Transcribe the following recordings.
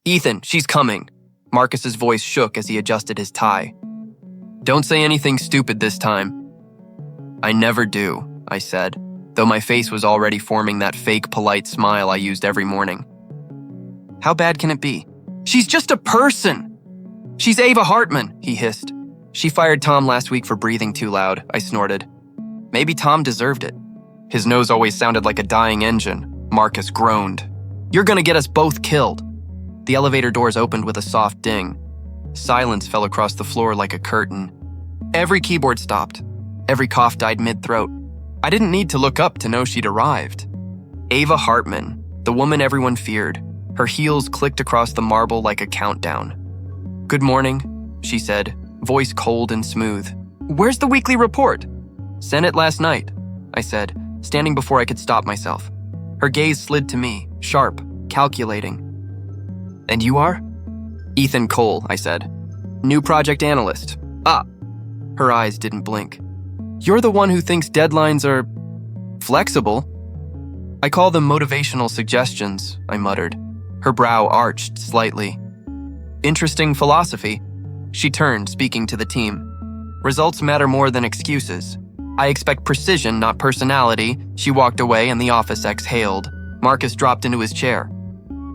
"Ethan, she's coming." Marcus's voice shook as he adjusted his tie. "Don't say anything stupid this time." "I never do," I said, though my face was already forming that fake polite smile I used every morning. "How bad can it be?" "She's just a person!" "She's Ava Hartman," he hissed. "She fired Tom last week for breathing too loud," I snorted. "Maybe Tom deserved it." His nose always sounded like a dying engine. Marcus groaned. "You're gonna get us both killed." The elevator doors opened with a soft ding. Silence fell across the floor like a curtain. Every keyboard stopped. Every cough died mid-throat. I didn't need to look up to know she'd arrived. Ava Hartman, the woman everyone feared. Her heels clicked across the marble like a countdown. "Good morning," she said, voice cold and smooth. "Where's the weekly report?" "Sent it last night," I said, standing before I could stop myself. Her gaze slid to me, sharp, calculating. "And you are?" "Ethan Cole," I said. "New project analyst." "Ah." Her eyes didn't blink. "You're the one who thinks deadlines are flexible." "I call them motivational suggestions," I muttered. Her brow arched slightly. "Interesting philosophy." She turned, speaking to the team. "Results matter more than excuses. I expect precision, not personality." She walked away and the office exhaled. Marcus dropped into his chair.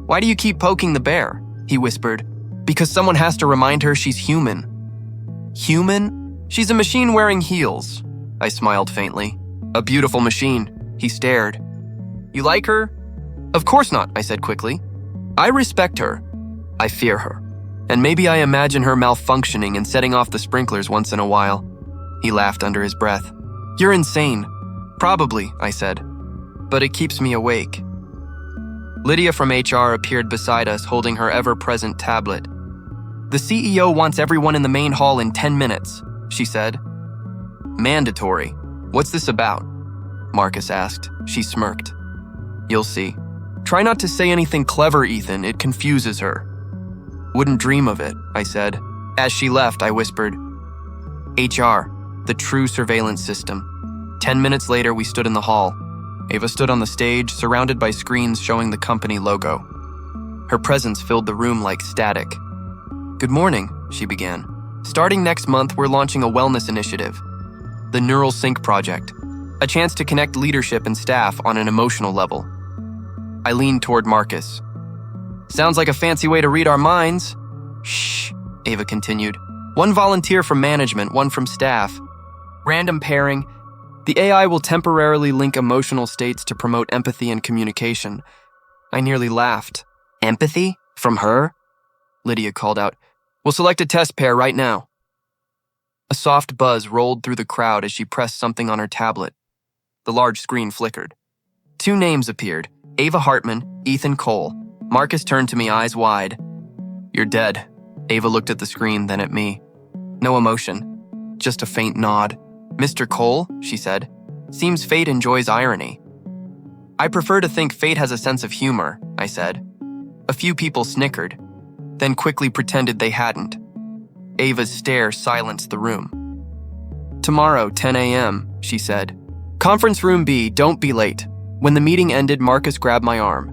"Why do you keep poking the bear?" he whispered. "Because someone has to remind her she's human." "Human? She's a machine wearing heels." I smiled faintly. "A beautiful machine." He stared. "You like her?" "Of course not," I said quickly. "I respect her. I fear her. And maybe I imagine her malfunctioning and setting off the sprinklers once in a while." He laughed under his breath. "You're insane." "Probably," I said. "But it keeps me awake." Lydia from HR appeared beside us, holding her ever-present tablet. "The CEO wants everyone in the main hall in 10 minutes, she said. "Mandatory. What's this about?" Marcus asked. She smirked. "You'll see. Try not to say anything clever, Ethan. It confuses her." "Wouldn't dream of it," I said. As she left, I whispered, "HR, the true surveillance system." 10 minutes later, we stood in the hall. Ava stood on the stage, surrounded by screens showing the company logo. Her presence filled the room like static. "Good morning," she began. "Starting next month, we're launching a wellness initiative, the Neural Sync Project, a chance to connect leadership and staff on an emotional level." I leaned toward Marcus. "Sounds like a fancy way to read our minds." "Shh," Ava continued. "One volunteer from management, one from staff. Random pairing. The AI will temporarily link emotional states to promote empathy and communication." I nearly laughed. "Empathy? From her?" Lydia called out. "We'll select a test pair right now." A soft buzz rolled through the crowd as she pressed something on her tablet. The large screen flickered. 2 names appeared, Ava Hartman, Ethan Cole. Marcus turned to me, eyes wide. "You're dead." Ava looked at the screen, then at me. No emotion, just a faint nod. "Mr. Cole," she said. "Seems fate enjoys irony." "I prefer to think fate has a sense of humor," I said. A few people snickered, then quickly pretended they hadn't. Ava's stare silenced the room. "Tomorrow, 10 a.m., she said. "Conference room B, don't be late." When the meeting ended, Marcus grabbed my arm.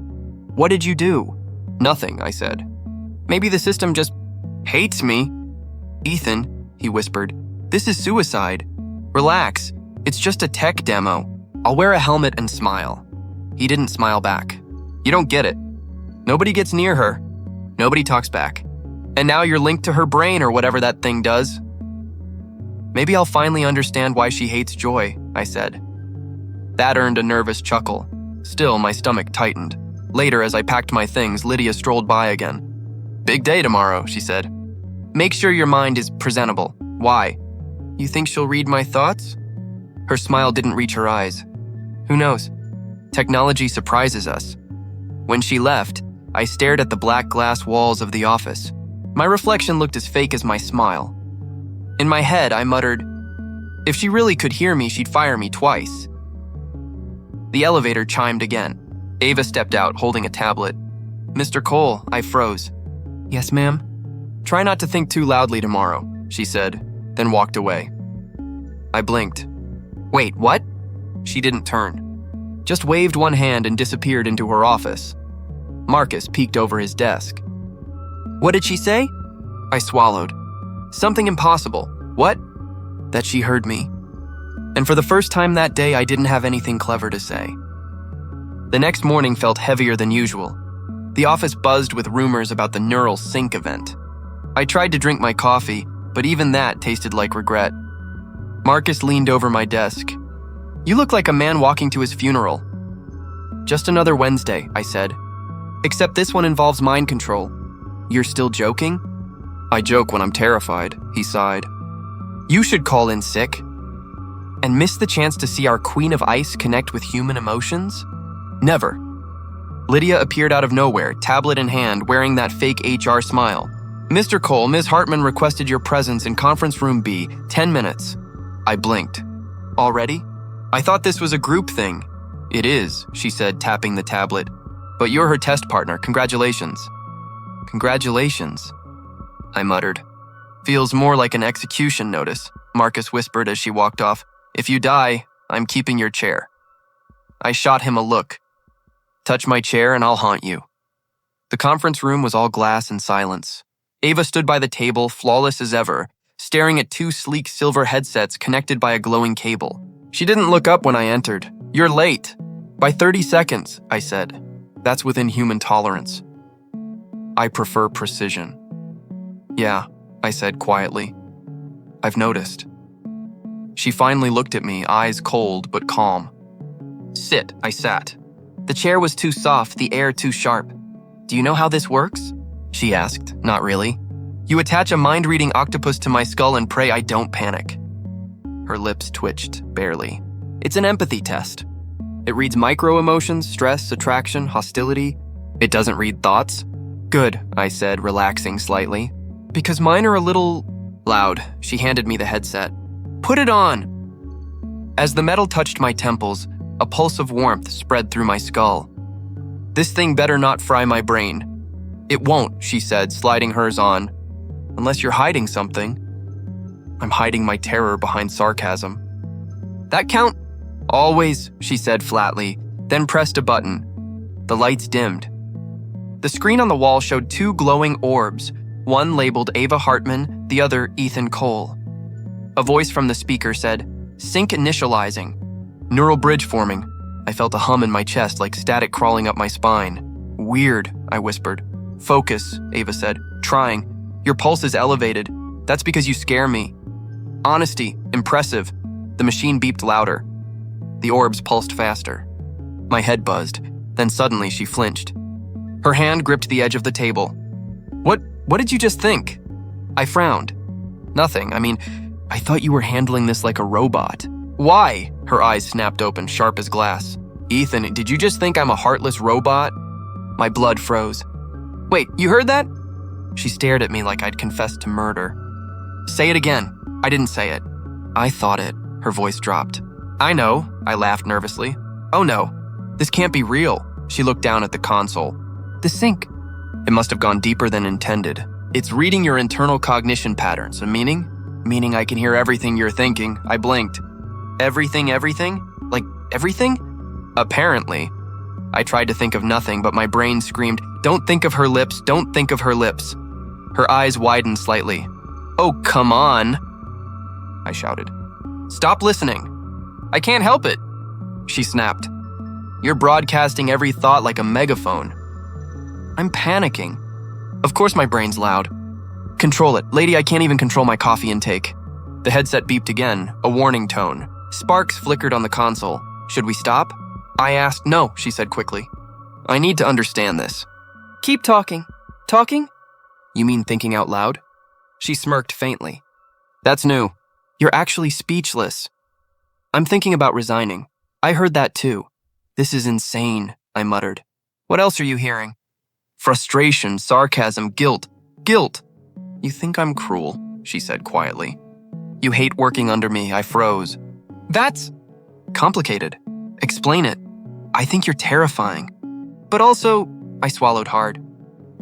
"What did you do?" "Nothing," I said. "Maybe the system just hates me." "Ethan," he whispered, "this is suicide. Relax, it's just a tech demo. I'll wear a helmet and smile." He didn't smile back. "You don't get it. Nobody gets near her. Nobody talks back. And now you're linked to her brain or whatever that thing does." "Maybe I'll finally understand why she hates joy," I said. That earned a nervous chuckle. Still, my stomach tightened. Later, as I packed my things, Lydia strolled by again. "Big day tomorrow," she said. "Make sure your mind is presentable." "Why? You think she'll read my thoughts?" Her smile didn't reach her eyes. Who knows? Technology surprises us. When she left, I stared at the black glass walls of the office. My reflection looked as fake as my smile. In my head, I muttered, "If she really could hear me, she'd fire me twice." The elevator chimed again. Ava stepped out, holding a tablet. "Mr. Cole," I froze. "Yes, ma'am?" "Try not to think too loudly tomorrow," she said, then walked away. I blinked. "Wait, what?" She didn't turn. Just waved one hand and disappeared into her office. Marcus peeked over his desk. What did she say? I swallowed. Something impossible. What? That she heard me. And for the first time that day, I didn't have anything clever to say. The next morning felt heavier than usual. The office buzzed with rumors about the neural sync event. I tried to drink my coffee, but even that tasted like regret. Marcus leaned over my desk. You look like a man walking to his funeral. Just another Wednesday, I said. Except this one involves mind control. You're still joking? I joke when I'm terrified, he sighed. You should call in sick. And miss the chance to see our Queen of Ice connect with human emotions? Never. Lydia appeared out of nowhere, tablet in hand, wearing that fake HR smile. Mr. Cole, Ms. Hartman requested your presence in conference room B, 10 minutes. I blinked. Already? I thought this was a group thing. It is, she said, tapping the tablet. But you're her test partner, congratulations. Congratulations, I muttered. Feels more like an execution notice, Marcus whispered as she walked off. If you die, I'm keeping your chair. I shot him a look. Touch my chair and I'll haunt you. The conference room was all glass and silence. Ava stood by the table, flawless as ever, staring at two sleek silver headsets connected by a glowing cable. She didn't look up when I entered. You're late. By 30 seconds, I said. That's within human tolerance. I prefer precision. Yeah, I said quietly. I've noticed. She finally looked at me, eyes cold but calm. Sit, I sat. The chair was too soft, the air too sharp. Do you know how this works? She asked, not really. You attach a mind-reading octopus to my skull and pray I don't panic. Her lips twitched, barely. It's an empathy test. It reads micro-emotions, stress, attraction, hostility. It doesn't read thoughts. Good, I said, relaxing slightly. Because mine are a little loud. She handed me the headset. Put it on! As the metal touched my temples, a pulse of warmth spread through my skull. This thing better not fry my brain. It won't, she said, sliding hers on. Unless you're hiding something. I'm hiding my terror behind sarcasm. That count? Always, she said flatly, then pressed a button. The lights dimmed. The screen on the wall showed two glowing orbs, one labeled Ava Hartman, the other Ethan Cole. A voice from the speaker said, Sync initializing. Neural bridge forming. I felt a hum in my chest like static crawling up my spine. Weird, I whispered. Focus, Ava said. Trying. Your pulse is elevated. That's because you scare me. Honesty, impressive. The machine beeped louder. The orbs pulsed faster. My head buzzed. Then suddenly she flinched. Her hand gripped the edge of the table. What did you just think? I frowned. Nothing. I thought you were handling this like a robot. Why? Her eyes snapped open, sharp as glass. Ethan, did you just think I'm a heartless robot? My blood froze. Wait, you heard that? She stared at me like I'd confessed to murder. Say it again. I didn't say it. I thought it. Her voice dropped. I know, I laughed nervously. Oh no, this can't be real. She looked down at the console. The sync. It must have gone deeper than intended. It's reading your internal cognition patterns. A meaning? Meaning I can hear everything you're thinking. I blinked. Everything? Like everything? Apparently. I tried to think of nothing, but my brain screamed, don't think of her lips, don't think of her lips. Her eyes widened slightly. Oh, come on, I shouted. Stop listening. I can't help it. She snapped. You're broadcasting every thought like a megaphone. I'm panicking. Of course my brain's loud. Control it. Lady, I can't even control my coffee intake. The headset beeped again, a warning tone. Sparks flickered on the console. Should we stop? I asked. No, she said quickly. I need to understand this. Keep talking. Talking? You mean thinking out loud? She smirked faintly. That's new. You're actually speechless. I'm thinking about resigning. I heard that too. This is insane, I muttered. What else are you hearing? Frustration, sarcasm, guilt. Guilt. You think I'm cruel, she said quietly. You hate working under me, I froze. That's complicated. Explain it. I think you're terrifying. But also, I swallowed hard.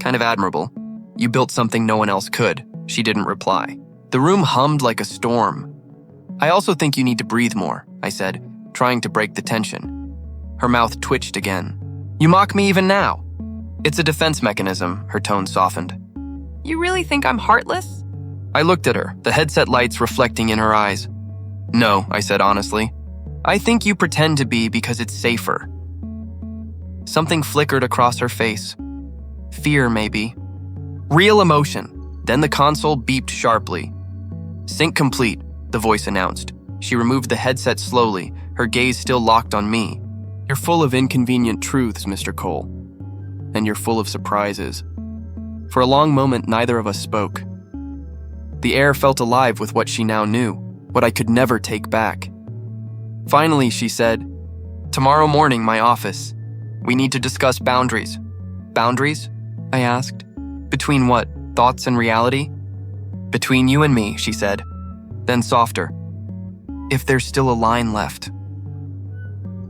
Kind of admirable. You built something no one else could. She didn't reply. The room hummed like a storm. I also think you need to breathe more, I said, trying to break the tension. Her mouth twitched again. You mock me even now. It's a defense mechanism, her tone softened. You really think I'm heartless? I looked at her, the headset lights reflecting in her eyes. No, I said honestly. I think you pretend to be because it's safer. Something flickered across her face. Fear, maybe. Real emotion. Then the console beeped sharply. Sync complete, the voice announced. She removed the headset slowly, her gaze still locked on me. You're full of inconvenient truths, Mr. Cole. And you're full of surprises. For a long moment, neither of us spoke. The air felt alive with what she now knew, what I could never take back. Finally, she said, "Tomorrow morning, my office. We need to discuss boundaries." Boundaries? I asked. Between what, thoughts and reality? Between you and me, she said. Then softer. If there's still a line left.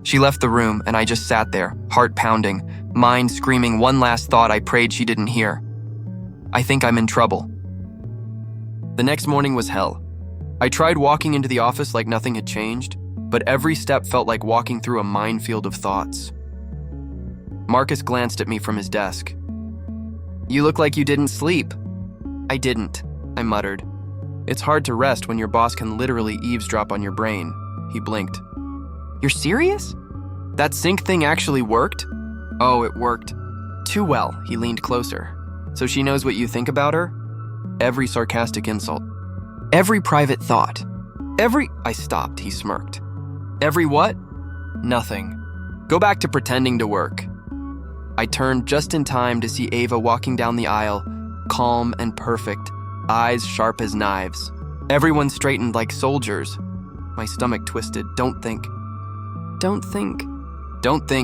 She left the room and I just sat there, heart pounding, mind screaming one last thought I prayed she didn't hear. I think I'm in trouble. The next morning was hell. I tried walking into the office like nothing had changed, but every step felt like walking through a minefield of thoughts. Marcus glanced at me from his desk. "You look like you didn't sleep." "I didn't," I muttered. "It's hard to rest when your boss can literally eavesdrop on your brain." He blinked. "You're serious? That sync thing actually worked?" "Oh, it worked. Too well," he leaned closer. "So she knows what you think about her?" Every sarcastic insult. Every private thought. I stopped, he smirked. "Every what?" "Nothing. Go back to pretending to work." I turned just in time to see Ava walking down the aisle, calm and perfect, eyes sharp as knives. Everyone straightened like soldiers. My stomach twisted. Don't think,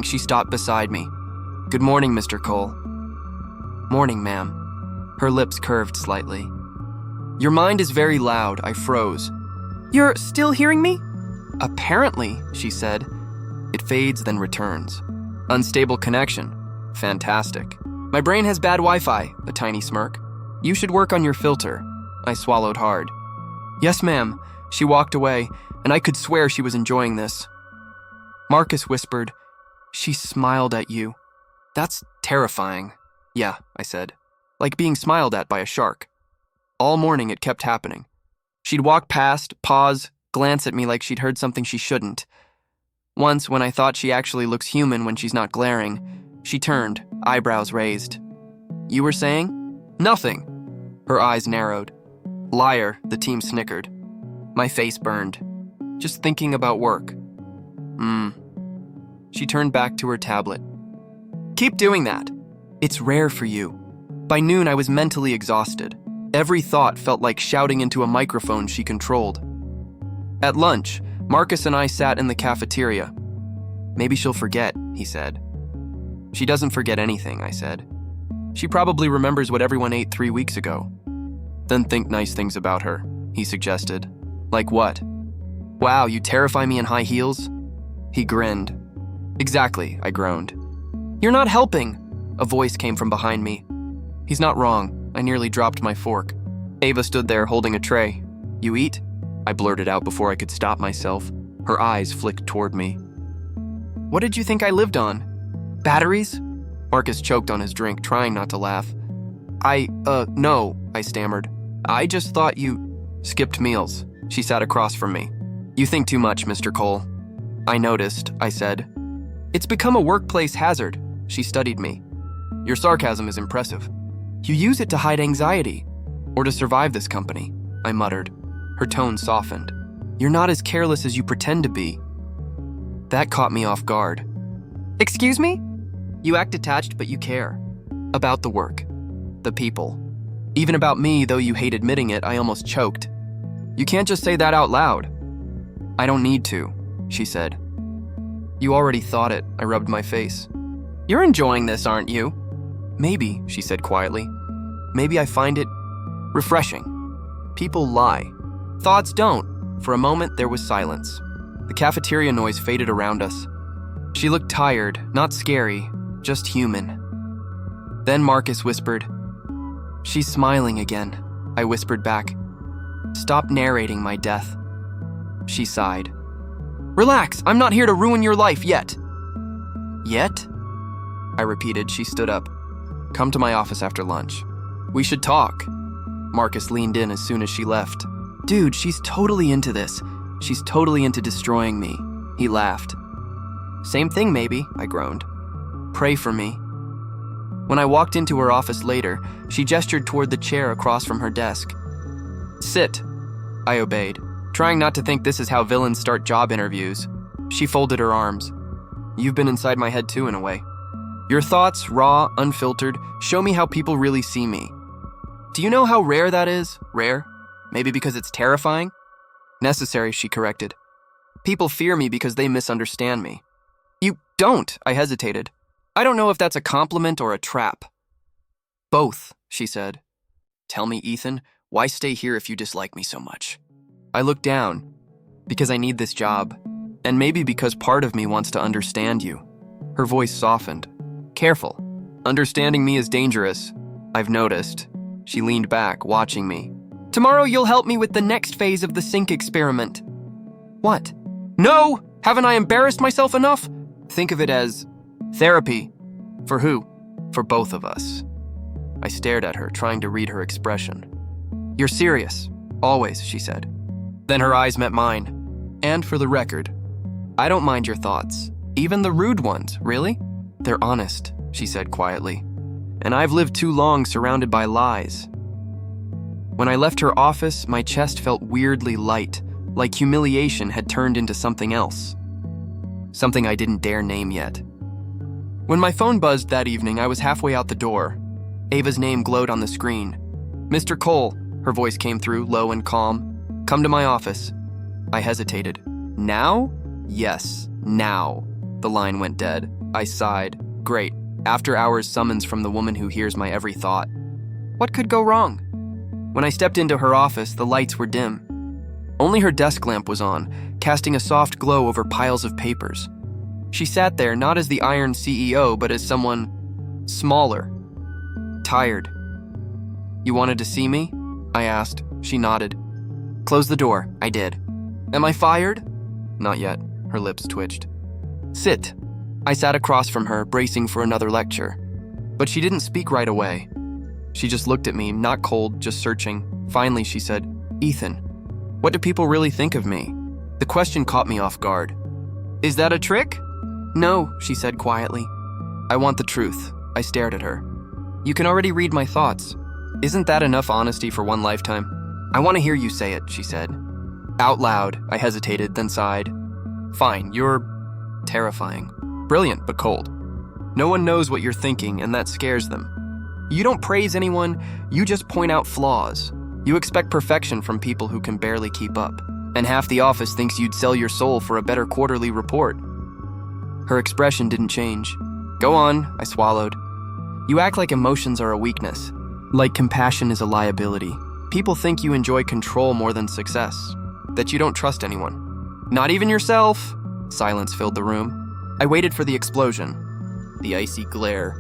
she stopped beside me. "Good morning, Mr. Cole." "Morning, ma'am." Her lips curved slightly. "Your mind is very loud," I froze. "You're still hearing me?" "Apparently," she said. "It fades, then returns. Unstable connection. Fantastic. My brain has bad Wi-Fi," a tiny smirk. "You should work on your filter." I swallowed hard. "Yes, ma'am." She walked away, and I could swear she was enjoying this. Marcus whispered, "She smiled at you." "That's terrifying." "Yeah," I said. "Like being smiled at by a shark." All morning it kept happening. She'd walk past, pause, glance at me like she'd heard something she shouldn't. Once, when I thought she actually looks human when she's not glaring, she turned, eyebrows raised. "You were saying?" "Nothing." Her eyes narrowed. "Liar," the team snickered. My face burned. "Just thinking about work." She turned back to her tablet. "Keep doing that. It's rare for you." By noon, I was mentally exhausted. Every thought felt like shouting into a microphone she controlled. At lunch, Marcus and I sat in the cafeteria. "Maybe she'll forget," he said. "She doesn't forget anything," I said. "She probably remembers what everyone ate 3 weeks ago." "Then think nice things about her," he suggested. "Like what?" "Wow, you terrify me in high heels?" He grinned. "Exactly," I groaned. "You're not helping," a voice came from behind me. He's not wrong. I nearly dropped my fork. Ava stood there holding a tray. "You eat?" I blurted out before I could stop myself. Her eyes flicked toward me. "What did you think I lived on? Batteries?" Marcus choked on his drink, trying not to laugh. No," I stammered. "I just thought you skipped meals." She sat across from me. "You think too much, Mr. Cole." "I noticed," I said. "It's become a workplace hazard." She studied me. "Your sarcasm is impressive. You use it to hide anxiety, or to survive this company," I muttered. Her tone softened. "You're not as careless as you pretend to be." That caught me off guard. "Excuse me?" "You act detached, but you care. About the work. The people. Even about me, though you hate admitting it, I almost choked. You can't just say that out loud." "I don't need to," she said. "You already thought it," I rubbed my face. "You're enjoying this, aren't you?" "Maybe," she said quietly. "Maybe I find it refreshing. People lie. Thoughts don't." For a moment, there was silence. The cafeteria noise faded around us. She looked tired, not scary, just human. Then Marcus whispered, "She's smiling again," I whispered back. "Stop narrating my death." She sighed. "Relax, I'm not here to ruin your life yet." "Yet?" I repeated. She stood up. "Come to my office after lunch." We should talk. Marcus leaned in as soon as she left. Dude, she's totally into this. She's totally into destroying me. He laughed. Same thing, maybe, I groaned. Pray for me. When I walked into her office later, she gestured toward the chair across from her desk. Sit. I obeyed, trying not to think this is how villains start job interviews. She folded her arms. You've been inside my head too, in a way. Your thoughts, raw, unfiltered, show me how people really see me. Do you know how rare that is? Rare? Maybe because it's terrifying? Necessary, she corrected. People fear me because they misunderstand me. You don't, I hesitated. I don't know if that's a compliment or a trap. Both, she said. Tell me, Ethan, why stay here if you dislike me so much? I looked down. Because I need this job. And maybe because part of me wants to understand you. Her voice softened. Careful. Understanding me is dangerous. I've noticed. She leaned back, watching me. Tomorrow you'll help me with the next phase of the sink experiment. What? No! Haven't I embarrassed myself enough? Think of it as therapy. For who? For both of us. I stared at her, trying to read her expression. You're serious. Always, she said. Then her eyes met mine. And for the record, I don't mind your thoughts. Even the rude ones, really? They're honest, she said quietly. And I've lived too long surrounded by lies. When I left her office, my chest felt weirdly light, like humiliation had turned into something else. Something I didn't dare name yet. When my phone buzzed that evening, I was halfway out the door. Ava's name glowed on the screen. Mr. Cole, her voice came through, low and calm. Come to my office. I hesitated. Now? Yes, now. The line went dead. I sighed. Great. After hours summons from the woman who hears my every thought. What could go wrong? When I stepped into her office, the lights were dim. Only her desk lamp was on, casting a soft glow over piles of papers. She sat there not as the Iron CEO, but as someone smaller, tired. You wanted to see me? I asked. She nodded. Close the door. I did. Am I fired? Not yet. Her lips twitched. Sit. I sat across from her, bracing for another lecture. But she didn't speak right away. She just looked at me, not cold, just searching. Finally, she said, Ethan, what do people really think of me? The question caught me off guard. Is that a trick? No, she said quietly. I want the truth. I stared at her. You can already read my thoughts. Isn't that enough honesty for one lifetime? I want to hear you say it, she said. Out loud, I hesitated, then sighed. Fine, you're terrifying. Brilliant, but cold. No one knows what you're thinking, and that scares them. You don't praise anyone, you just point out flaws. You expect perfection from people who can barely keep up. And half the office thinks you'd sell your soul for a better quarterly report. Her expression didn't change. Go on, I swallowed. You act like emotions are a weakness. Like compassion is a liability. People think you enjoy control more than success. That you don't trust anyone. Not even yourself. Silence filled the room. I waited for the explosion. The icy glare.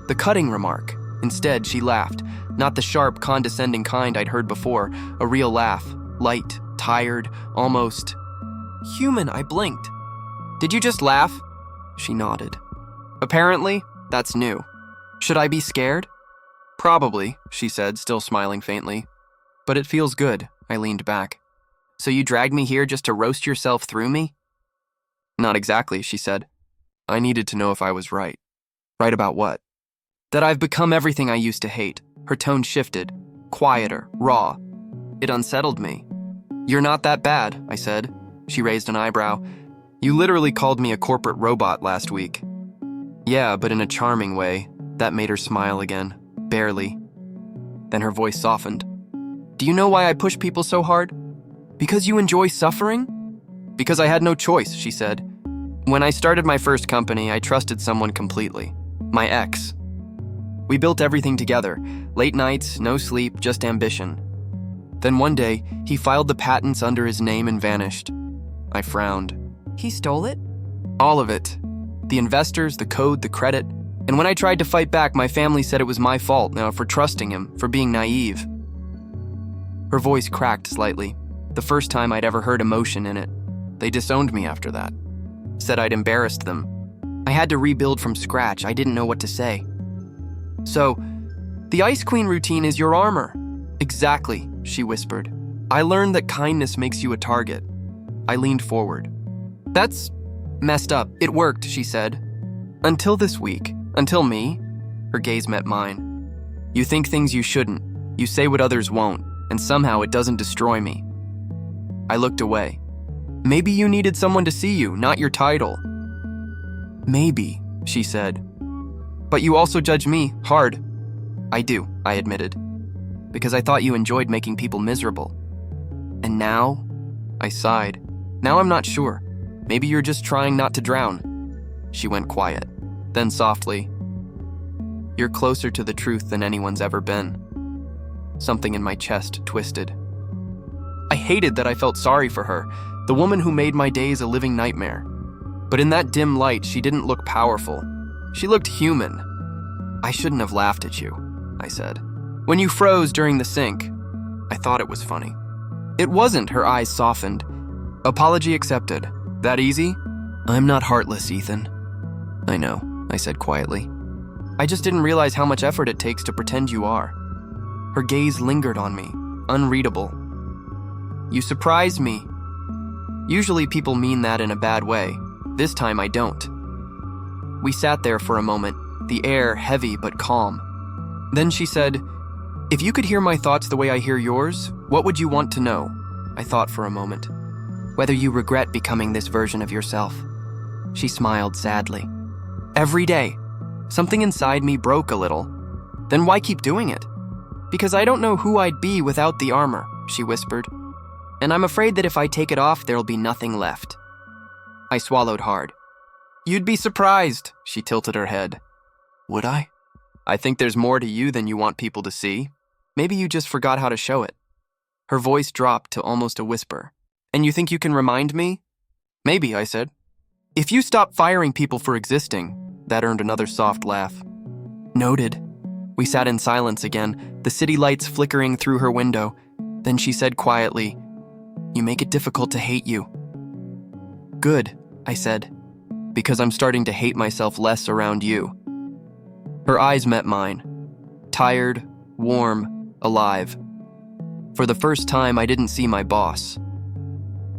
The cutting remark. Instead, she laughed. Not the sharp, condescending kind I'd heard before. A real laugh. Light, tired, almost human. I blinked. Did you just laugh? She nodded. Apparently, that's new. Should I be scared? Probably, she said, still smiling faintly. But it feels good. I leaned back. So you dragged me here just to roast yourself through me? Not exactly, she said. I needed to know if I was right. Right about what? That I've become everything I used to hate. Her tone shifted, quieter, raw. It unsettled me. You're not that bad, I said. She raised an eyebrow. You literally called me a corporate robot last week. Yeah, but in a charming way. That made her smile again. Barely. Then her voice softened. Do you know why I push people so hard? Because you enjoy suffering? Because I had no choice, she said. When I started my first company, I trusted someone completely. My ex. We built everything together. Late nights, no sleep, just ambition. Then one day, he filed the patents under his name and vanished. I frowned. He stole it? All of it. The investors, the code, the credit. And when I tried to fight back, my family said it was my fault for trusting him, for being naive. Her voice cracked slightly. The first time I'd ever heard emotion in it. They disowned me after that. Said I'd embarrassed them. I had to rebuild from scratch. I didn't know what to say. So, The Ice Queen routine is your armor. Exactly, she whispered. I learned that kindness makes you a target. I leaned forward. That's messed up. It worked, she said. Until this week. Until me. Her gaze met mine. You think things you shouldn't. You say what others won't, and somehow it doesn't destroy me. I looked away. Maybe you needed someone to see you, not your title. Maybe, she said. But you also judge me, hard. I do, I admitted. Because I thought you enjoyed making people miserable. And now? I sighed. Now I'm not sure. Maybe you're just trying not to drown. She went quiet. Then softly, you're closer to the truth than anyone's ever been. Something in my chest twisted. I hated that I felt sorry for her, the woman who made my days a living nightmare. But in that dim light, she didn't look powerful. She looked human. I shouldn't have laughed at you, I said. When you froze during the sync, I thought it was funny. It wasn't, her eyes softened. Apology accepted. That easy? I'm not heartless, Ethan. I know, I said quietly. I just didn't realize how much effort it takes to pretend you are. Her gaze lingered on me, unreadable. You surprised me. Usually people mean that in a bad way. This time I don't. We sat there for a moment, the air heavy but calm. Then she said, if you could hear my thoughts the way I hear yours, what would you want to know? I thought for a moment. Whether you regret becoming this version of yourself. She smiled sadly. Every day, something inside me broke a little. Then why keep doing it? Because I don't know who I'd be without the armor, she whispered. And I'm afraid that if I take it off, there'll be nothing left. I swallowed hard. You'd be surprised, she tilted her head. Would I? I think there's more to you than you want people to see. Maybe you just forgot how to show it. Her voice dropped to almost a whisper. And you think you can remind me? Maybe, I said. If you stop firing people for existing, that earned another soft laugh. Noted. We sat in silence again, the city lights flickering through her window. Then she said quietly, you make it difficult to hate you. Good, I said, because I'm starting to hate myself less around you. Her eyes met mine. Tired, warm, alive. For the first time, I didn't see my boss.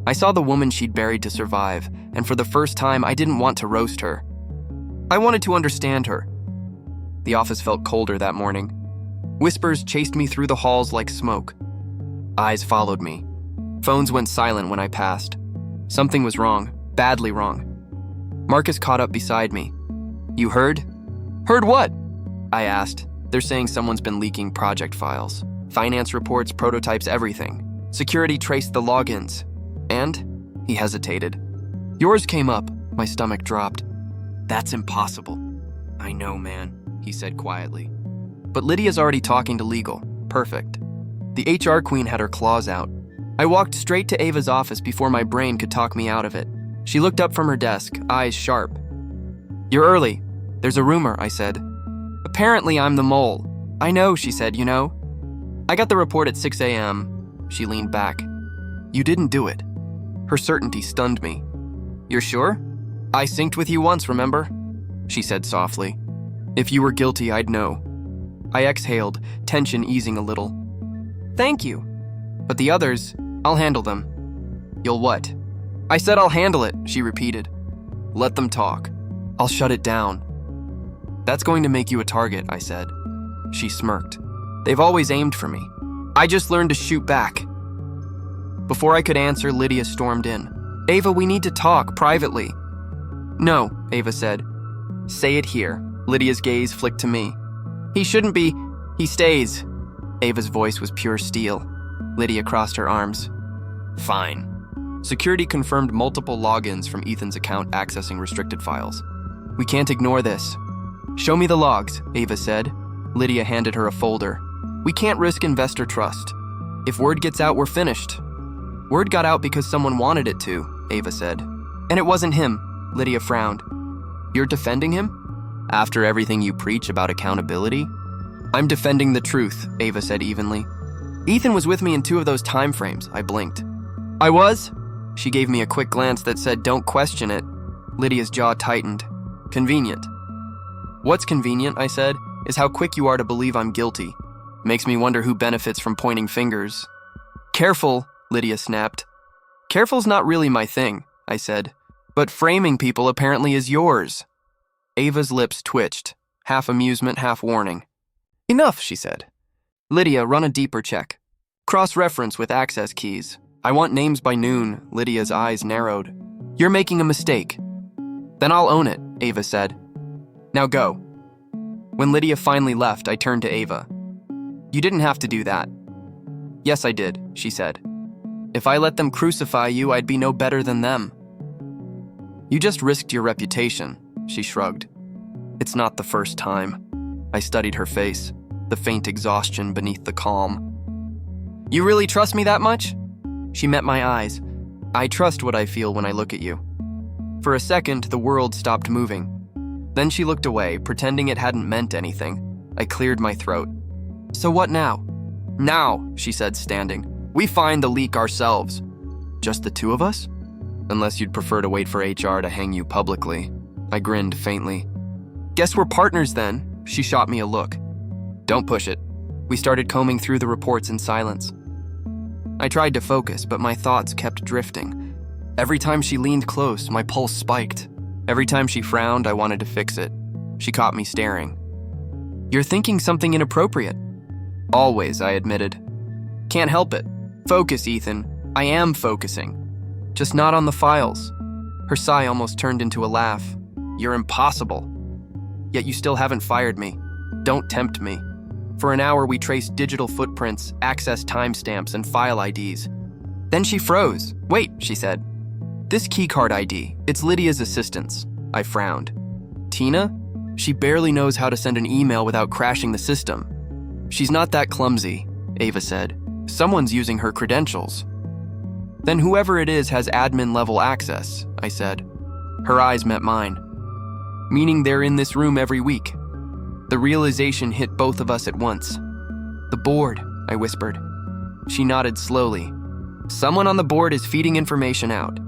I saw the woman she'd buried to survive, and for the first time, I didn't want to roast her. I wanted to understand her. The office felt colder that morning. Whispers chased me through the halls like smoke. Eyes followed me. Phones went silent when I passed. Something was wrong, badly wrong. Marcus caught up beside me. You heard? Heard what? I asked. They're saying someone's been leaking project files. Finance reports, prototypes, everything. Security traced the logins. And? He hesitated. Yours came up. My stomach dropped. That's impossible. I know, man, he said quietly. But Lydia's already talking to legal. Perfect. The HR queen had her claws out. I walked straight to Ava's office before my brain could talk me out of it. She looked up from her desk, eyes sharp. You're early. There's a rumor, I said. Apparently I'm the mole. I know, she said, you know. I got the report at 6 a.m. She leaned back. You didn't do it. Her certainty stunned me. You're sure? I synced with you once, remember? She said softly. If you were guilty, I'd know. I exhaled, tension easing a little. Thank you. But the others, I'll handle them. You'll what? I said I'll handle it, she repeated. Let them talk. I'll shut it down. That's going to make you a target, I said. She smirked. They've always aimed for me. I just learned to shoot back. Before I could answer, Lydia stormed in. Ava, we need to talk privately. No, Ava said. Say it here. Lydia's gaze flicked to me. He shouldn't be. He stays. Ava's voice was pure steel. Lydia crossed her arms. Fine. Security confirmed multiple logins from Ethan's account accessing restricted files. We can't ignore this. Show me the logs, Ava said. Lydia handed her a folder. We can't risk investor trust. If word gets out, we're finished. Word got out because someone wanted it to, Ava said. And it wasn't him, Lydia frowned. You're defending him? After everything you preach about accountability? I'm defending the truth, Ava said evenly. Ethan was with me in 2 of those time frames, I blinked. I was? She gave me a quick glance that said, don't question it. Lydia's jaw tightened. Convenient. What's convenient, I said. is how quick you are to believe I'm guilty. Makes me wonder who benefits from pointing fingers. Careful, Lydia snapped. Careful's not really my thing, I said. But framing people apparently is yours. Ava's lips twitched, half amusement, half warning. Enough, she said. Lydia, run a deeper check. Cross-reference with access keys. I want names by noon. Lydia's eyes narrowed. You're making a mistake. Then I'll own it, Ava said. Now go. When Lydia finally left, I turned to Ava. You didn't have to do that. Yes, I did, she said. If I let them crucify you, I'd be no better than them. You just risked your reputation, she shrugged. It's not the first time. I studied her face, the faint exhaustion beneath the calm. You really trust me that much? She met my eyes. I trust what I feel when I look at you. For a second, the world stopped moving. Then she looked away, pretending it hadn't meant anything. I cleared my throat. So what now? Now, she said, standing. We find the leak ourselves. Just the two of us? Unless you'd prefer to wait for HR to hang you publicly. I grinned faintly. Guess we're partners then. She shot me a look. Don't push it. We started combing through the reports in silence. I tried to focus, but my thoughts kept drifting. Every time she leaned close, my pulse spiked. Every time she frowned, I wanted to fix it. She caught me staring. You're thinking something inappropriate. Always, I admitted. Can't help it. Focus, Ethan. I am focusing. Just not on the files. Her sigh almost turned into a laugh. You're impossible. Yet you still haven't fired me. Don't tempt me. For an hour, we traced digital footprints, access timestamps, and file IDs. Then she froze. Wait, she said. This keycard ID, it's Lydia's assistant's. I frowned. Tina? She barely knows how to send an email without crashing the system. She's not that clumsy, Ava said. Someone's using her credentials. Then whoever it is has admin-level access, I said. Her eyes met mine. Meaning they're in this room every week. The realization hit both of us at once. The board, I whispered. She nodded slowly. Someone on the board is feeding information out.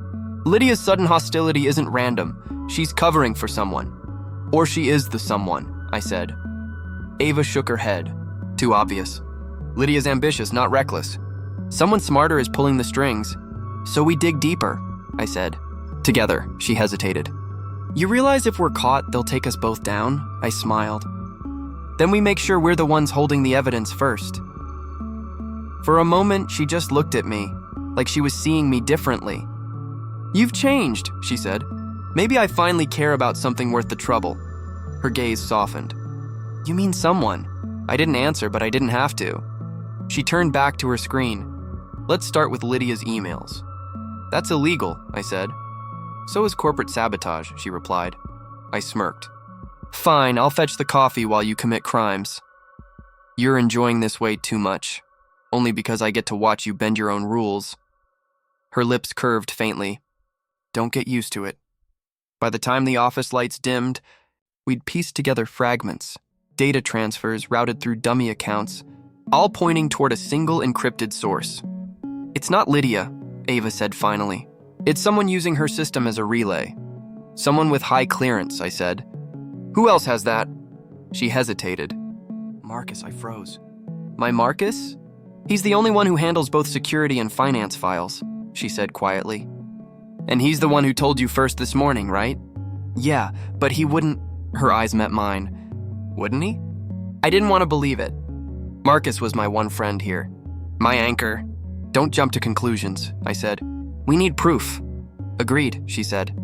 Lydia's sudden hostility isn't random. She's covering for someone. Or she is the someone, I said. Ava shook her head. Too obvious. Lydia's ambitious, not reckless. Someone smarter is pulling the strings. So we dig deeper, I said. Together, she hesitated. You realize if we're caught, they'll take us both down? I smiled. Then we make sure we're the ones holding the evidence first. For a moment, she just looked at me, like she was seeing me differently. You've changed, she said. Maybe I finally care about something worth the trouble. Her gaze softened. You mean someone? I didn't answer, but I didn't have to. She turned back to her screen. Let's start with Lydia's emails. That's illegal, I said. So is corporate sabotage, she replied. I smirked. Fine, I'll fetch the coffee while you commit crimes. You're enjoying this way too much, only because I get to watch you bend your own rules. Her lips curved faintly. Don't get used to it. By the time the office lights dimmed, we'd pieced together fragments, data transfers routed through dummy accounts, all pointing toward a single encrypted source. It's not Lydia, Ava said finally. It's someone using her system as a relay. Someone with high clearance, I said. Who else has that? She hesitated. Marcus, I froze. My Marcus? He's the only one who handles both security and finance files, she said quietly. And he's the one who told you first this morning, right? Yeah, but he wouldn't... Her eyes met mine. Wouldn't he? I didn't want to believe it. Marcus was my one friend here. My anchor. Don't jump to conclusions, I said. We need proof. Agreed, she said.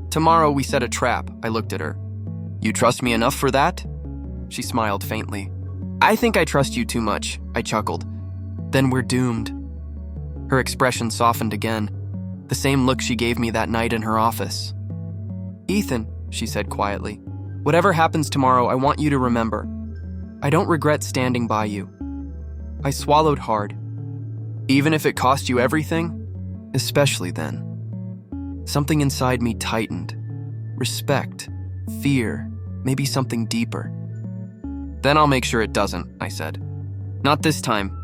Tomorrow we set a trap, I looked at her. You trust me enough for that? She smiled faintly. I think I trust you too much, I chuckled. Then we're doomed. Her expression softened again, the same look she gave me that night in her office. Ethan, she said quietly, whatever happens tomorrow, I want you to remember. I don't regret standing by you. I swallowed hard. Even if it cost you everything? Especially then. Something inside me tightened. Respect, fear, maybe something deeper. Then I'll make sure it doesn't, I said. Not this time.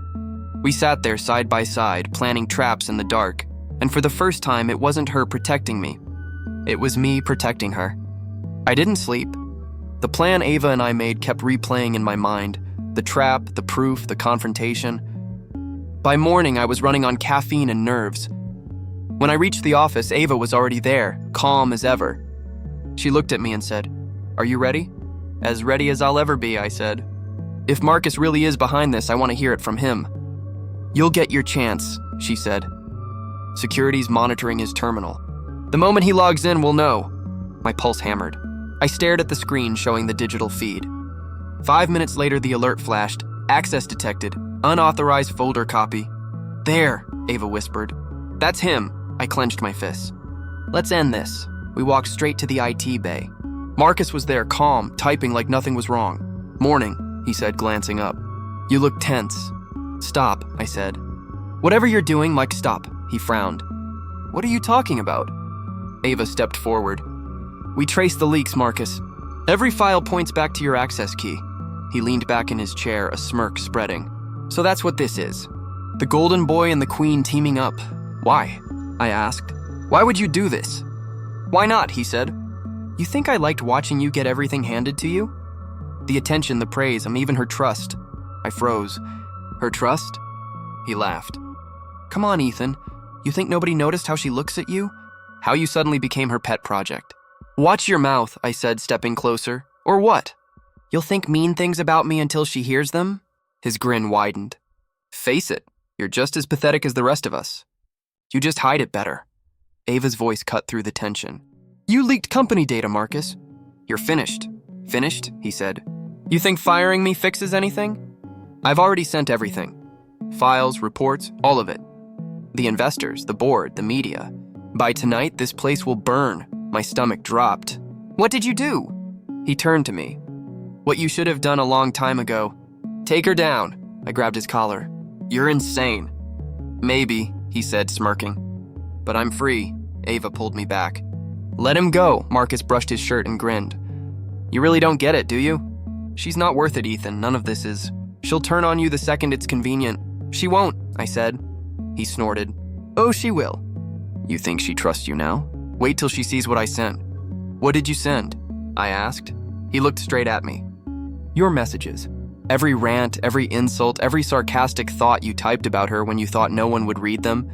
We sat there side by side, planning traps in the dark, and for the first time, it wasn't her protecting me. It was me protecting her. I didn't sleep. The plan Ava and I made kept replaying in my mind. The trap, the proof, the confrontation. By morning, I was running on caffeine and nerves. When I reached the office, Ava was already there, calm as ever. She looked at me and said, "Are you ready?" "As ready as I'll ever be," I said. "If Marcus really is behind this, I want to hear it from him." "You'll get your chance," she said. "Security's monitoring his terminal. The moment he logs in, we'll know." My pulse hammered. I stared at the screen showing the digital feed. 5 minutes later, the alert flashed. "Access detected. Unauthorized folder copy." "There," Ava whispered. "That's him." I clenched my fists. "Let's end this." We walked straight to the IT bay. Marcus was there, calm, typing like nothing was wrong. "Morning," he said, glancing up. "You look tense." "Stop," I said. "Whatever you're doing, Mike, stop." He frowned. "What are you talking about?" Ava stepped forward. "We traced the leaks, Marcus. Every file points back to your access key." He leaned back in his chair, a smirk spreading. "So that's what this is. The Golden Boy and the Queen teaming up. Why?" I asked. "Why would you do this?" "Why not?" he said. "You think I liked watching you get everything handed to you? The attention, the praise, even her trust." I froze. "Her trust?" He laughed. "Come on, Ethan. You think nobody noticed how she looks at you? How you suddenly became her pet project?" "Watch your mouth," I said, stepping closer. "Or what? You'll think mean things about me until she hears them?" His grin widened. "Face it, you're just as pathetic as the rest of us. You just hide it better." Ava's voice cut through the tension. "You leaked company data, Marcus. You're finished." "Finished?" he said. "You think firing me fixes anything?" "I've already sent everything. Files, reports, all of it. The investors, the board, the media. By tonight, this place will burn." My stomach dropped. "What did you do?" He turned to me. "What you should have done a long time ago. Take her down." I grabbed his collar. "You're insane." "Maybe," he said, smirking. "But I'm free." Ava pulled me back. "Let him go." Marcus brushed his shirt and grinned. "You really don't get it, do you? She's not worth it, Ethan. None of this is. She'll turn on you the second it's convenient." "She won't," I said. He snorted. "Oh, she will." "You think she trusts you now? Wait till she sees what I sent." "What did you send?" I asked. He looked straight at me. "Your messages. Every rant, every insult, every sarcastic thought you typed about her when you thought no one would read them."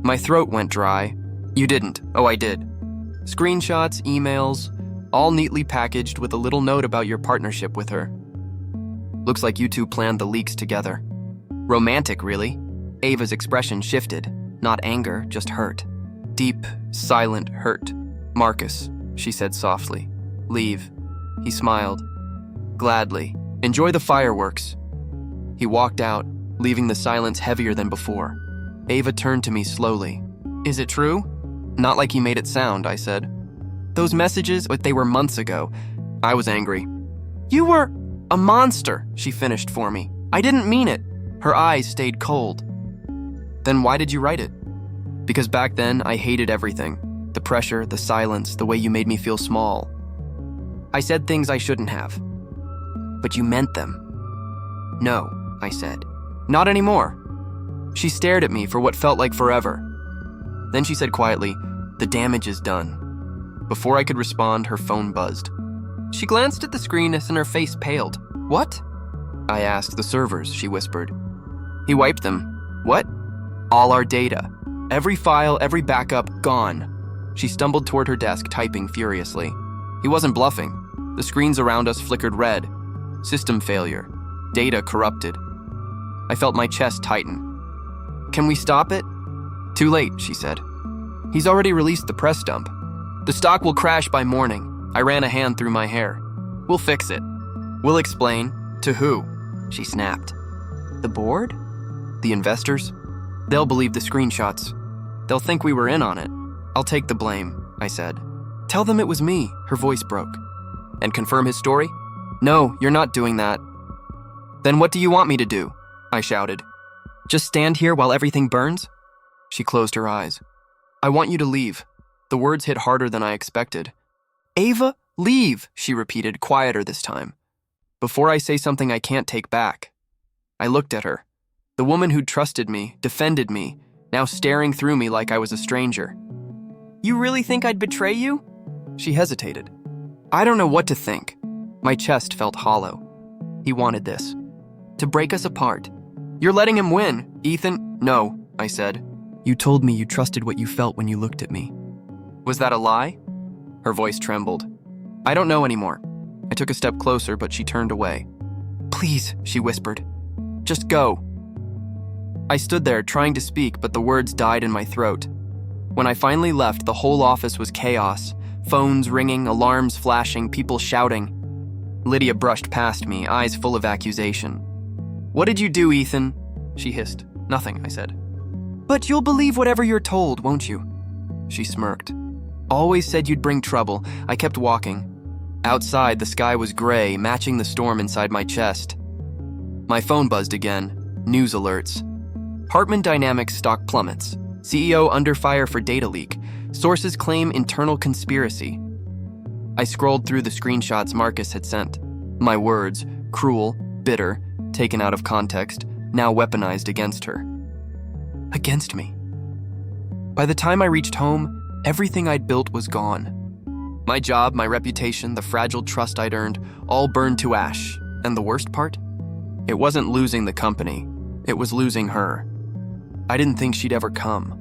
My throat went dry. "You didn't." "Oh, I did. Screenshots, emails, all neatly packaged with a little note about your partnership with her. Looks like you two planned the leaks together." "Romantic, really?" Ava's expression shifted. Not anger, just hurt. Deep, silent hurt. "Marcus," she said softly. "Leave." He smiled. "Gladly. Enjoy the fireworks." He walked out, leaving the silence heavier than before. Ava turned to me slowly. "Is it true?" "Not like he made it sound," I said. "Those messages, but they were months ago." I was angry. "You were a monster," she finished for me. "I didn't mean it." Her eyes stayed cold. "Then why did you write it?" "Because back then, I hated everything. The pressure, the silence, the way you made me feel small. I said things I shouldn't have. But you meant them." "No," I said. "Not anymore." She stared at me for what felt like forever. Then she said quietly, "The damage is done." Before I could respond, her phone buzzed. She glanced at the screen and her face paled. "What?" I asked. "The servers," she whispered. He wiped them. "What?" "All our data. Every file, every backup, gone." She stumbled toward her desk, typing furiously. He wasn't bluffing. The screens around us flickered red. System failure. Data corrupted. I felt my chest tighten. "Can we stop it?" "Too late," she said. "He's already released the press dump. The stock will crash by morning." I ran a hand through my hair. "We'll fix it. We'll explain." "To who?" She snapped. "The board? The investors? They'll believe the screenshots. They'll think we were in on it. I'll take the blame," I said. "Tell them it was me," her voice broke. "And confirm his story?" "No, you're not doing that." "Then what do you want me to do?" I shouted. "Just stand here while everything burns?" She closed her eyes. "I want you to leave." The words hit harder than I expected. "Ava, leave," she repeated, quieter this time. "Before I say something I can't take back." I looked at her. The woman who'd trusted me, defended me, now staring through me like I was a stranger. "You really think I'd betray you?" She hesitated. "I don't know what to think." My chest felt hollow. He wanted this. To break us apart. You're letting him win, Ethan. No, I said. You told me you trusted what you felt when you looked at me. Was that a lie? Her voice trembled. I don't know anymore. I took a step closer, but she turned away. Please, she whispered. Just go. I stood there trying to speak, but the words died in my throat. When I finally left, the whole office was chaos. Phones ringing, alarms flashing, people shouting. Lydia brushed past me, eyes full of accusation. What did you do, Ethan? She hissed. Nothing, I said. But you'll believe whatever you're told, won't you? She smirked. Always said you'd bring trouble. I kept walking. Outside, the sky was gray, matching the storm inside my chest. My phone buzzed again. News alerts. Hartman Dynamics stock plummets. CEO under fire for data leak. Sources claim internal conspiracy. I scrolled through the screenshots Marcus had sent. My words, cruel, bitter, taken out of context, now weaponized against her. Against me. By the time I reached home, everything I'd built was gone. My job, my reputation, the fragile trust I'd earned, all burned to ash. And the worst part? It wasn't losing the company. It was losing her. I didn't think she'd ever come.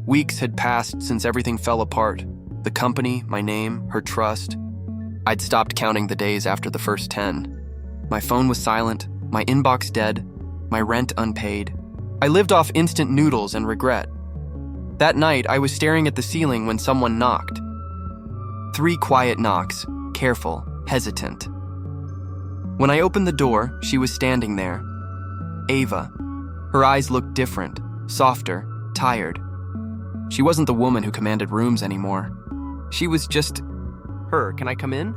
Weeks had passed since everything fell apart. The company, my name, her trust. I'd stopped counting the days after the first 10. My phone was silent, my inbox dead, my rent unpaid. I lived off instant noodles and regret. That night, I was staring at the ceiling when someone knocked. 3 quiet knocks, careful, hesitant. When I opened the door, she was standing there. Ava. Her eyes looked different, softer, tired. She wasn't the woman who commanded rooms anymore. She was just... Her, can I come in?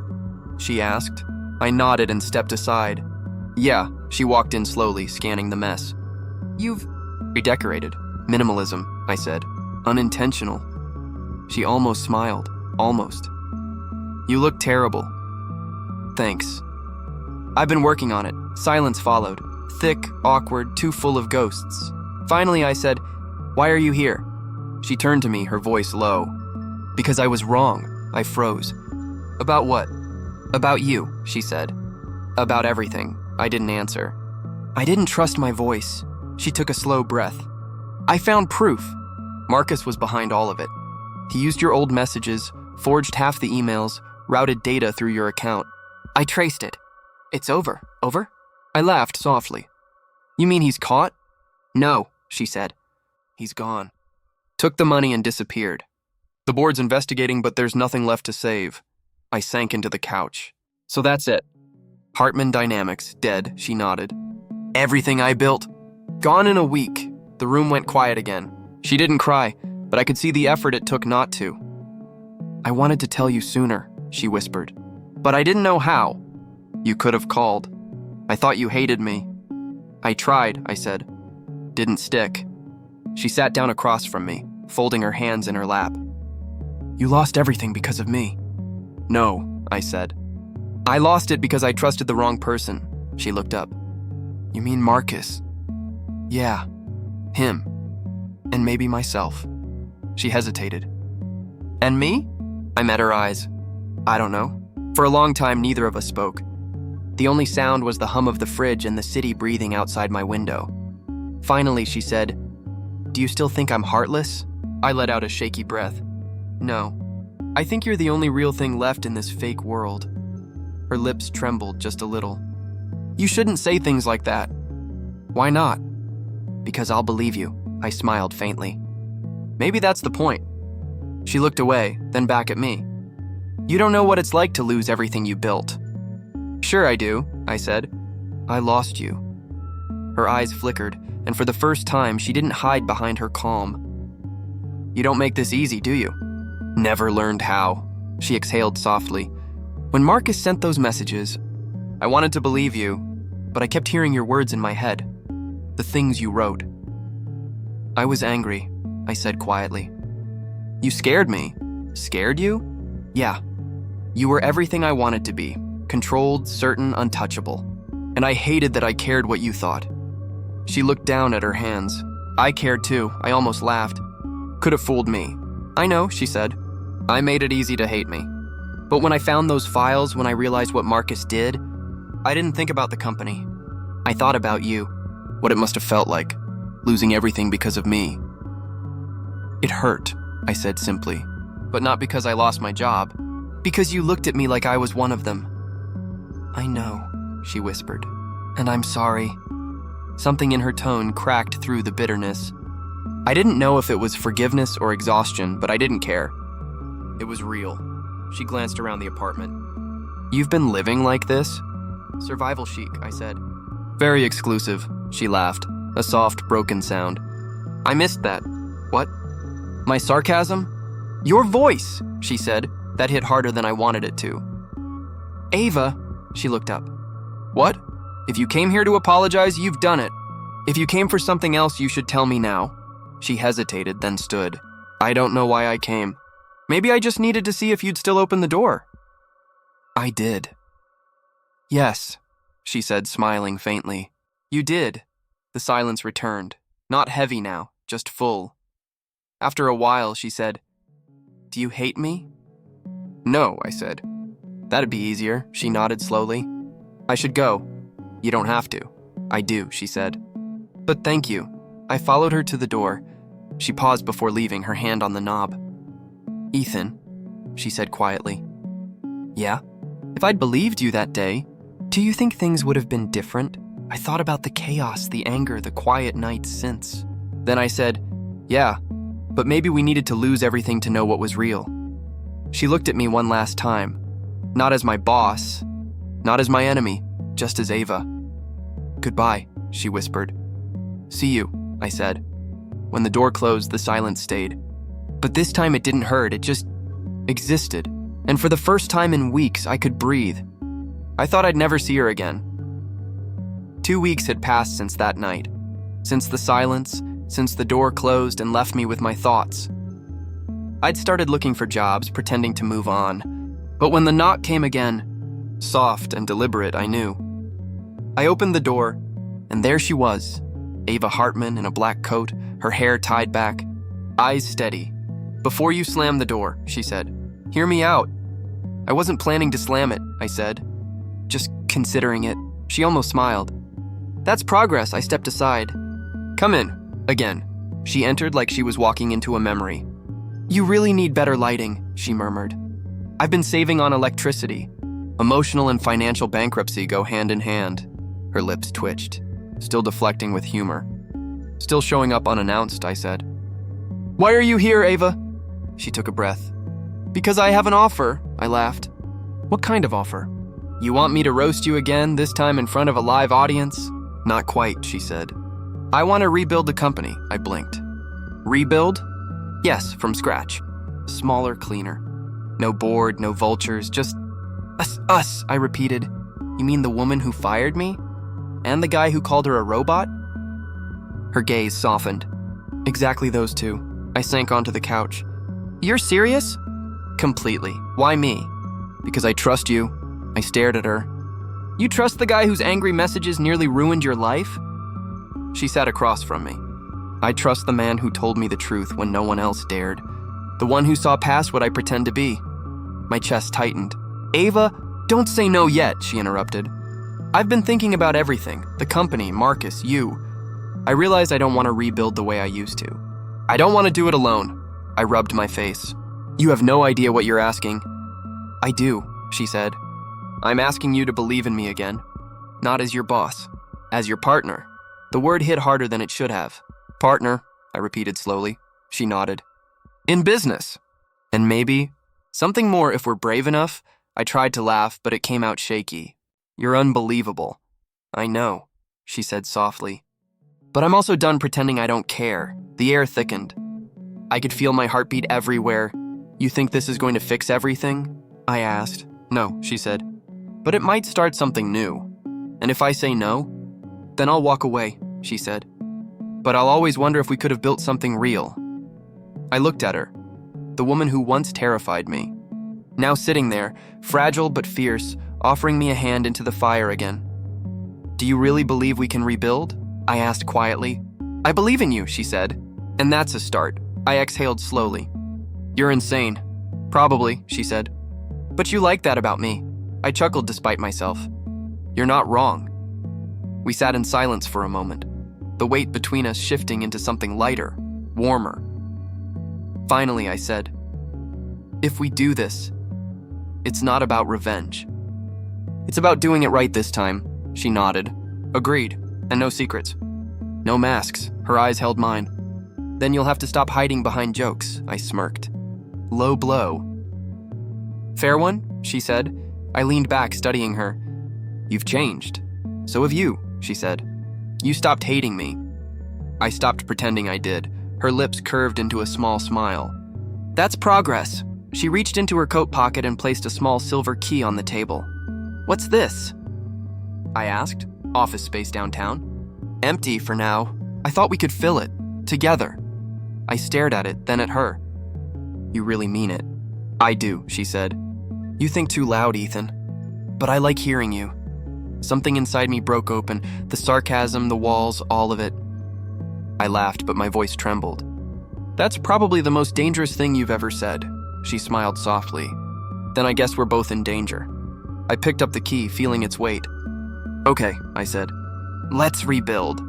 She asked. I nodded and stepped aside. Yeah, she walked in slowly, scanning the mess. You've... redecorated. Minimalism, I said. Unintentional. She almost smiled. Almost. You look terrible. Thanks. I've been working on it. Silence followed. Thick, awkward, too full of ghosts. Finally, I said, Why are you here? She turned to me, her voice low. Because I was wrong. I froze. About what? About you, she said. About everything. I didn't answer. I didn't trust my voice. She took a slow breath. I found proof. Marcus was behind all of it. He used your old messages, forged half the emails, routed data through your account. I traced it. It's over. Over? I laughed softly. You mean he's caught? No, she said. He's gone. Took the money and disappeared. The board's investigating, but there's nothing left to save. I sank into the couch. So that's it. Hartman Dynamics, dead, she nodded. Everything I built, gone in a week. The room went quiet again. She didn't cry, but I could see the effort it took not to. I wanted to tell you sooner, she whispered. But I didn't know how. You could have called. I thought you hated me. I tried, I said. Didn't stick. She sat down across from me, folding her hands in her lap. You lost everything because of me. No, I said. I lost it because I trusted the wrong person. She looked up. You mean Marcus? Yeah, him. And maybe myself. She hesitated. And me? I met her eyes. I don't know. For a long time, neither of us spoke. The only sound was the hum of the fridge and the city breathing outside my window. Finally, she said, Do you still think I'm heartless? I let out a shaky breath. No. I think you're the only real thing left in this fake world. Her lips trembled just a little. You shouldn't say things like that. Why not? Because I'll believe you, I smiled faintly. Maybe that's the point. She looked away, then back at me. You don't know what it's like to lose everything you built. Sure I do, I said. I lost you. Her eyes flickered, and for the first time, she didn't hide behind her calm. You don't make this easy, do you? Never learned how. She exhaled softly. When Marcus sent those messages, I wanted to believe you, but I kept hearing your words in my head. The things you wrote. I was angry, I said quietly. You scared me. Scared you? Yeah. You were everything I wanted to be. Controlled, certain, untouchable. And I hated that I cared what you thought. She looked down at her hands. I cared too. I almost laughed. Could have fooled me. I know, she said. I made it easy to hate me. But when I found those files, when I realized what Marcus did, I didn't think about the company. I thought about you, what it must have felt like, losing everything because of me. It hurt, I said simply, but not because I lost my job, because you looked at me like I was one of them. I know, she whispered, and I'm sorry. Something in her tone cracked through the bitterness. I didn't know if it was forgiveness or exhaustion, but I didn't care. It was real. She glanced around the apartment. You've been living like this? Survival chic, I said. Very exclusive, she laughed, a soft, broken sound. I missed that. What? My sarcasm? Your voice, she said. That hit harder than I wanted it to. Ava, she looked up. What? If you came here to apologize, you've done it. If you came for something else, you should tell me now. She hesitated, then stood. I don't know why I came. Maybe I just needed to see if you'd still open the door. I did. Yes, she said, smiling faintly. You did. The silence returned. Not heavy now, just full. After a while, she said, Do you hate me? No, I said. That'd be easier, she nodded slowly. I should go. You don't have to. I do, she said. But thank you. I followed her to the door. She paused before leaving, her hand on the knob. Ethan, she said quietly. Yeah? If I'd believed you that day, do you think things would have been different? I thought about the chaos, the anger, the quiet nights since. Then I said, yeah, but maybe we needed to lose everything to know what was real. She looked at me one last time, not as my boss, not as my enemy, just as Ava. Goodbye, she whispered. See you, I said. When the door closed, the silence stayed. But this time it didn't hurt, it just existed. And for the first time in weeks, I could breathe. I thought I'd never see her again. 2 weeks had passed since that night, since the silence, since the door closed and left me with my thoughts. I'd started looking for jobs, pretending to move on. But when the knock came again, soft and deliberate, I knew. I opened the door, and there she was, Ava Hartman in a black coat, her hair tied back, eyes steady. Before you slam the door, she said, hear me out. I wasn't planning to slam it, I said. Just considering it. She almost smiled. That's progress, I stepped aside. Come in, again. She entered like she was walking into a memory. You really need better lighting, she murmured. I've been saving on electricity. Emotional and financial bankruptcy go hand in hand. Her lips twitched, still deflecting with humor. Still showing up unannounced, I said. Why are you here, Ava? She took a breath. Because I have an offer, I laughed. What kind of offer? You want me to roast you again, this time in front of a live audience? Not quite, she said. I want to rebuild the company, I blinked. Rebuild? Yes, from scratch. Smaller, cleaner. No board, no vultures, just us, I repeated. You mean the woman who fired me? And the guy who called her a robot? Her gaze softened. Exactly those two. I sank onto the couch. You're serious? Completely. Why me? Because I trust you. I stared at her. You trust the guy whose angry messages nearly ruined your life? She sat across from me. I trust the man who told me the truth when no one else dared. The one who saw past what I pretend to be. My chest tightened. Ava, don't say no yet, she interrupted. I've been thinking about everything. The company, Marcus, you. I realized I don't want to rebuild the way I used to. I don't want to do it alone. I rubbed my face. You have no idea what you're asking. I do, she said. I'm asking you to believe in me again. Not as your boss, as your partner. The word hit harder than it should have. Partner, I repeated slowly. She nodded. In business. And maybe something more if we're brave enough. I tried to laugh, but it came out shaky. You're unbelievable. I know, she said softly. But I'm also done pretending I don't care. The air thickened. I could feel my heartbeat everywhere. You think this is going to fix everything? I asked. No, she said. But it might start something new. And if I say no, then I'll walk away, she said. But I'll always wonder if we could have built something real. I looked at her, the woman who once terrified me. Now sitting there, fragile but fierce, offering me a hand into the fire again. Do you really believe we can rebuild? I asked quietly. I believe in you, she said. And that's a start. I exhaled slowly. You're insane. Probably, she said. But you like that about me. I chuckled despite myself. You're not wrong. We sat in silence for a moment, the weight between us shifting into something lighter, warmer. Finally, I said, if we do this, it's not about revenge. It's about doing it right this time, she nodded. Agreed, and no secrets. No masks, her eyes held mine. Then you'll have to stop hiding behind jokes, I smirked. Low blow. Fair one, she said. I leaned back, studying her. You've changed. So have you, she said. You stopped hating me. I stopped pretending I did. Her lips curved into a small smile. That's progress. She reached into her coat pocket and placed a small silver key on the table. What's this? I asked. Office space downtown. Empty for now. I thought we could fill it. Together. I stared at it, then at her. You really mean it? I do, she said. You think too loud, Ethan. But I like hearing you. Something inside me broke open. The sarcasm, the walls, all of it. I laughed, but my voice trembled. That's probably the most dangerous thing you've ever said. She smiled softly. Then I guess we're both in danger. I picked up the key, feeling its weight. Okay, I said. Let's rebuild.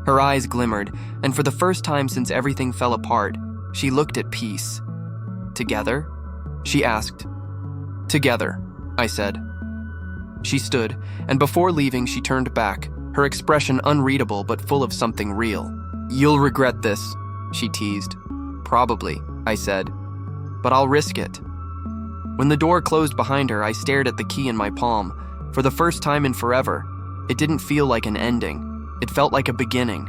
Her eyes glimmered, and for the first time since everything fell apart, she looked at peace. Together? She asked. Together, I said. She stood, and before leaving, she turned back, her expression unreadable but full of something real. You'll regret this, she teased. Probably, I said. But I'll risk it. When the door closed behind her, I stared at the key in my palm. For the first time in forever, it didn't feel like an ending. It felt like a beginning.